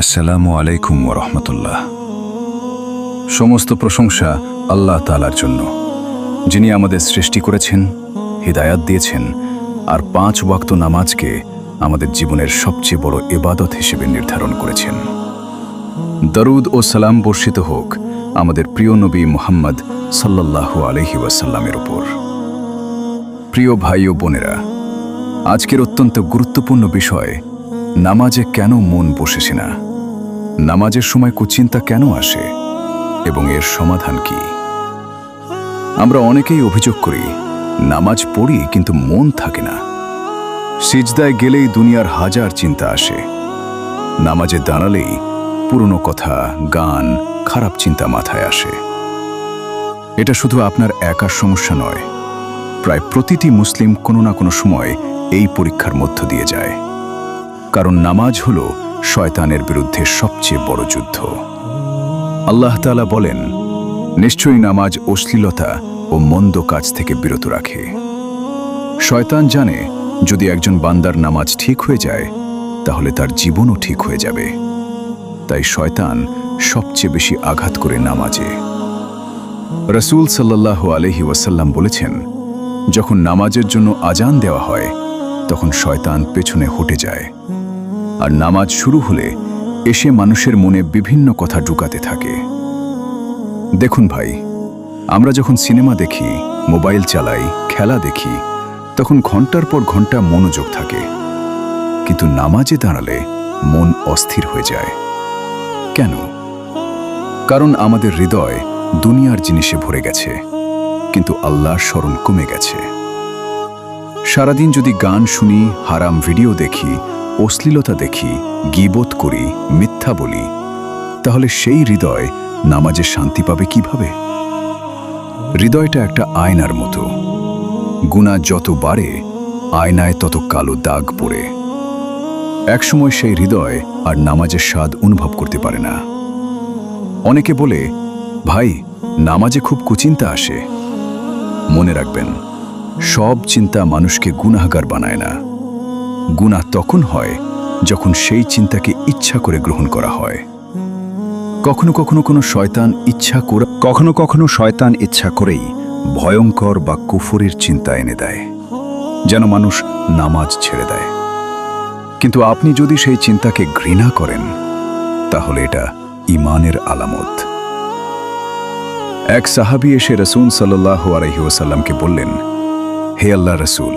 আসসালামু আলাইকুম ওয়া রাহমাতুল্লাহ। সমস্ত প্রশংসা আল্লাহ তাআলার জন্য, যিনি আমাদের সৃষ্টি করেছেন, হিদায়াত দিয়েছেন আর 5 ওয়াক্ত নামাজকে আমাদের জীবনের সবচেয়ে বড় ইবাদত হিসেবে নির্ধারণ করেছেন। দরুদ ও সালাম বর্ষিত হোক আমাদের প্রিয় নবী মুহাম্মদ সাল্লাল্লাহু আলাইহি ওয়াসাল্লামের উপর। প্রিয় ভাই ও বোনেরা, আজকের অত্যন্ত গুরুত্বপূর্ণ বিষয়, নামাজে কেন মন বসেছে না, নামাজের সময় কুচিন্তা কেন আসে এবং এর সমাধান কি। আমরা অনেকেই অভিযোগ করি, নামাজ পড়ি কিন্তু মন থাকে না। সিজদায় গেলেই দুনিয়ার হাজার চিন্তা আসে। নামাজে দাঁড়ালেই পুরনো কথা, গান, খারাপ চিন্তা মাথায় আসে। এটা শুধু আপনার একার সমস্যা নয়, প্রায় প্রতিটি মুসলিম কোনো না কোনো সময় এই পরীক্ষার মধ্য দিয়ে যায়। কারণ নামাজ হলো শয়তানের বিরুদ্ধে সবচেয়ে বড় যুদ্ধ। আল্লাহ তাআলা বলেন, নিশ্চয়ই নামাজ অশ্লীলতা ও মন্দ কাজ থেকে বিরত রাখে। শয়তান জানে, যদি একজন বান্দার নামাজ ঠিক হয়ে যায় তাহলে তার জীবনও ঠিক হয়ে যাবে। তাই শয়তান সবচেয়ে বেশি আঘাত করে নামাজে। রাসূল সাল্লাল্লাহু আলাইহি ওয়াসাল্লাম বলেছেন, যখন নামাজের জন্য আজান দেওয়া হয় তখন শয়তান পেছনে হটে যায়, আর নামাজ শুরু হলে এসে মানুষের মনে বিভিন্ন কথা ঢুকাতে থাকে। দেখুন ভাই, আমরা যখন সিনেমা দেখি, মোবাইল চালাই, খেলা দেখি, তখন ঘন্টার পর ঘন্টা মনোযোগ থাকে, কিন্তু নামাজে দাঁড়ালে মন অস্থির হয়ে যায়। কেন? কারণ আমাদের হৃদয় দুনিয়ার জিনিসে ভরে গেছে, কিন্তু আল্লাহর স্মরণ কমে গেছে। সারাদিন যদি গান শুনি, হারাম ভিডিও দেখি, অশ্লীলতা দেখি, গীবত করি, মিথ্যা বলি, তাহলে সেই হৃদয় নামাজে শান্তি পাবে কিভাবে? হৃদয়টা একটা আয়নার মতো। গুনাহ যত বাড়ে, আয়নায় তত কালো দাগ পড়ে। একসময় সেই হৃদয় আর নামাজের স্বাদ অনুভব করতে পারে না। অনেকে বলে, ভাই, নামাজে খুব কুচিন্তা আসে। মনে রাখবেন, সব চিন্তা মানুষকে গুনাহগার বানায় না। গুনাহ তখন হয় যখন সেই চিন্তাকে ইচ্ছা করে গ্রহণ করা হয়। কখনো কখনো শয়তান ইচ্ছা করেই ভয়ঙ্কর বা কুফরের চিন্তা এনে দেয়, যেন মানুষ নামাজ ছেড়ে দেয়। কিন্তু আপনি যদি সেই চিন্তাকে ঘৃণা করেন, তাহলে এটা ঈমানের আলামত। এক সাহাবী এসে রাসূল সাল্লাল্লাহু আলাইহি ওয়াসাল্লামকে বললেন, হে আল্লাহর রাসূল,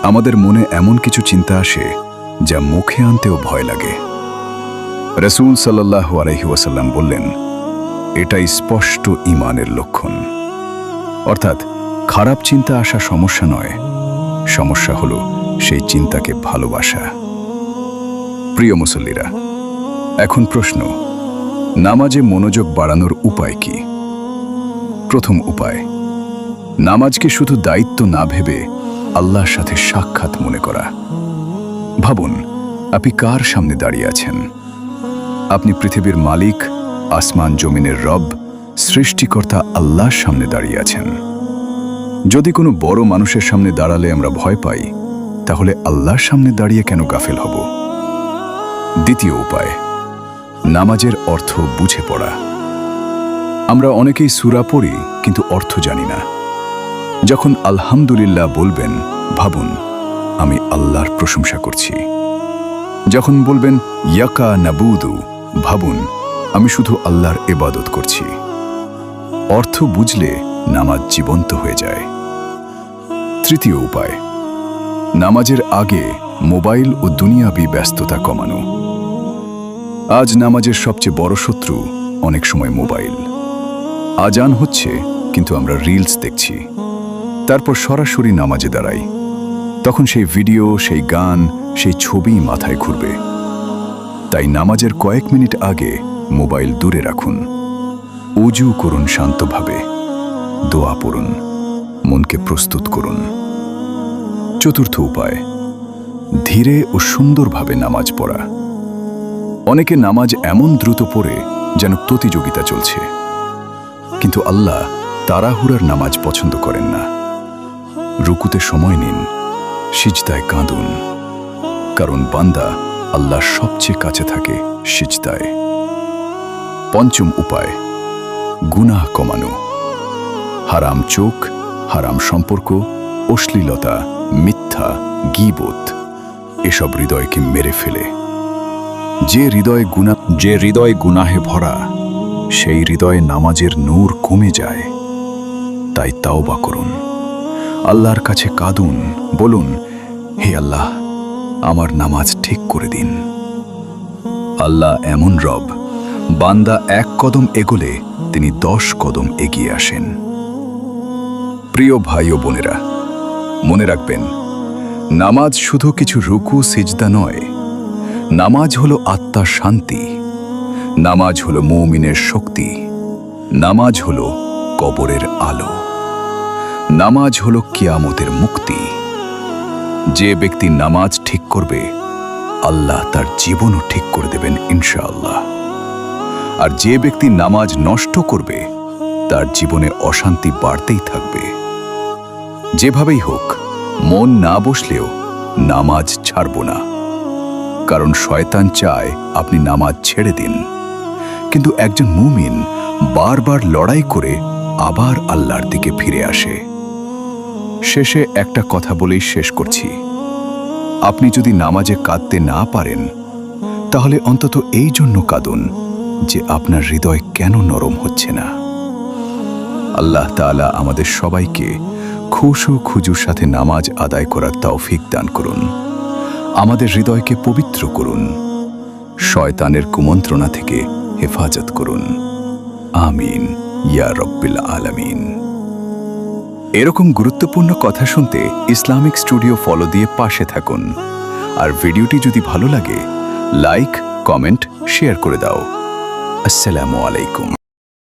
আমাদের মনে এমন কিছু চিন্তা আসে যা মুখে আনতেও ভয় লাগে। রাসূল সাল্লাল্লাহু আলাইহি ওয়াসাল্লাম বললেন, এটাই স্পষ্ট ঈমানের লক্ষণ। অর্থাৎ খারাপ চিন্তা আসা সমস্যা নয়, সমস্যা হলো সেই চিন্তাকে ভালোবাসা। প্রিয় মুসল্লিরা, এখন প্রশ্ন, নামাজে মনোযোগ বাড়ানোর উপায় কি? প্রথম উপায়, নামাজকে শুধু দায়িত্ব না ভেবে আল্লাহর সাথে সাক্ষাৎ মনে করা। ভাবুন, আপনি কার সামনে দাঁড়িয়ে আছেন? আপনি পৃথিবীর মালিক, আসমান জমিনের রব, সৃষ্টিকর্তা আল্লাহর সামনে দাঁড়িয়ে আছেন। যদি কোনো বড় মানুষের সামনে দাঁড়ালে আমরা ভয় পাই, তাহলে আল্লাহর সামনে দাঁড়িয়ে কেন গাফেল হব? দ্বিতীয় উপায়, নামাজের অর্থ বুঝে পড়া। আমরা অনেকেই সূরা পড়ি কিন্তু অর্থ জানি না। যখন আলহামদুলিল্লাহ বলবেন, ভাবুন, আমি আল্লাহর প্রশংসা করছি। যখন বলবেন ইয়াকা নাবুদু, ভাবুন, আমি শুধু আল্লাহর ইবাদত করছি। অর্থ বুঝলে নামাজ জীবন্ত হয়ে যায়। তৃতীয় উপায়, নামাজের আগে মোবাইল ও দুনিয়াবি ব্যস্ততা কমানো। আজ নামাজের সবচেয়ে বড় শত্রু অনেক সময় মোবাইল। আজান হচ্ছে কিন্তু আমরা রিলস দেখছি, তারপর সরাসরি নামাজে দাঁড়াই। তখন সেই ভিডিও, সেই গান, সেই ছবি মাথায় ঘুরবে। তাই নামাজের কয়েক মিনিট আগে মোবাইল দূরে রাখুন। ওযু করুন শান্তভাবে, দোয়া পড়ুন, মনকে প্রস্তুত করুন। চতুর্থ উপায়, ধীরে ও সুন্দরভাবে নামাজ পড়া। অনেকে নামাজ এমন দ্রুত পড়ে যেন প্রতিযোগিতা চলছে, কিন্তু আল্লাহ তাড়াহুড়ার নামাজ পছন্দ করেন না। রুকুতে সময় নিন, সিজদায় কাঁদুন, কারণ বান্দা আল্লাহর সবচেয়ে কাছে থাকে সিজদায়। পঞ্চম উপায়, গুনাহ কমানো। হারাম চোখ, হারাম সম্পর্ক, অশ্লীলতা, মিথ্যা, গীবত এসব হৃদয়কে মেরে ফেলে। যে হৃদয় গুনাহে ভরা, সেই হৃদয়ে নামাজের নূর কমে যায়। তাই তাওবা করুন, আল্লাহর কাছে কাঁদুন, বলুন, হে আল্লাহ, আমার নামাজ ঠিক করে দিন। আল্লাহ এমন রব, বান্দা এক কদম এগোলে তিনি 10 কদম এগিয়ে আসেন। প্রিয় ভাই ও বোনেরা, মনে রাখবেন, নামাজ শুধু কিছু রুকু সিজদা নয়। নামাজ হলো আত্মার শান্তি, নামাজ হলো মুমিনের শক্তি, নামাজ হলো কবরের আলো, নামাজ হলো কিয়ামতের মুক্তি। যে ব্যক্তি নামাজ ঠিক করবে, আল্লাহ তার জীবনও ঠিক করে দেবেন ইনশাআল্লাহ। আর যে ব্যক্তি নামাজ নষ্ট করবে, তার জীবনে অশান্তি বাড়তেই থাকবে। যেভাবেই হোক, মন না বসলেও নামাজ ছাড়ব না, কারণ শয়তান চায় আপনি নামাজ ছেড়ে দিন। কিন্তু একজন মুমিন বারবার লড়াই করে আবার আল্লাহর দিকে ফিরে আসে। শেষে একটা কথা বলেই শেষ করছি, আপনি যদি নামাজে কাঁদতে না পারেন, তাহলে অন্তত এই জন্য কাঁদুন যে আপনার হৃদয় কেন নরম হচ্ছে না। আল্লাহ তাআলা আমাদের সবাইকে খুশু খুজুর সাথে নামাজ আদায় করার তৌফিক দান করুন। আমাদের হৃদয়কে পবিত্র করুন, শয়তানের কুমন্ত্রণা থেকে হেফাজত করুন। আমিন ইয়া রব্বিল আলামিন। এরকম গুরুত্বপূর্ণ কথা শুনতে ইসলামিক স্টুডিও ফলো দিয়ে পাশে থাকুন। আর ভিডিওটি যদি ভালো লাগে, লাইক, কমেন্ট, শেয়ার করে দাও। আসসালামু আলাইকুম।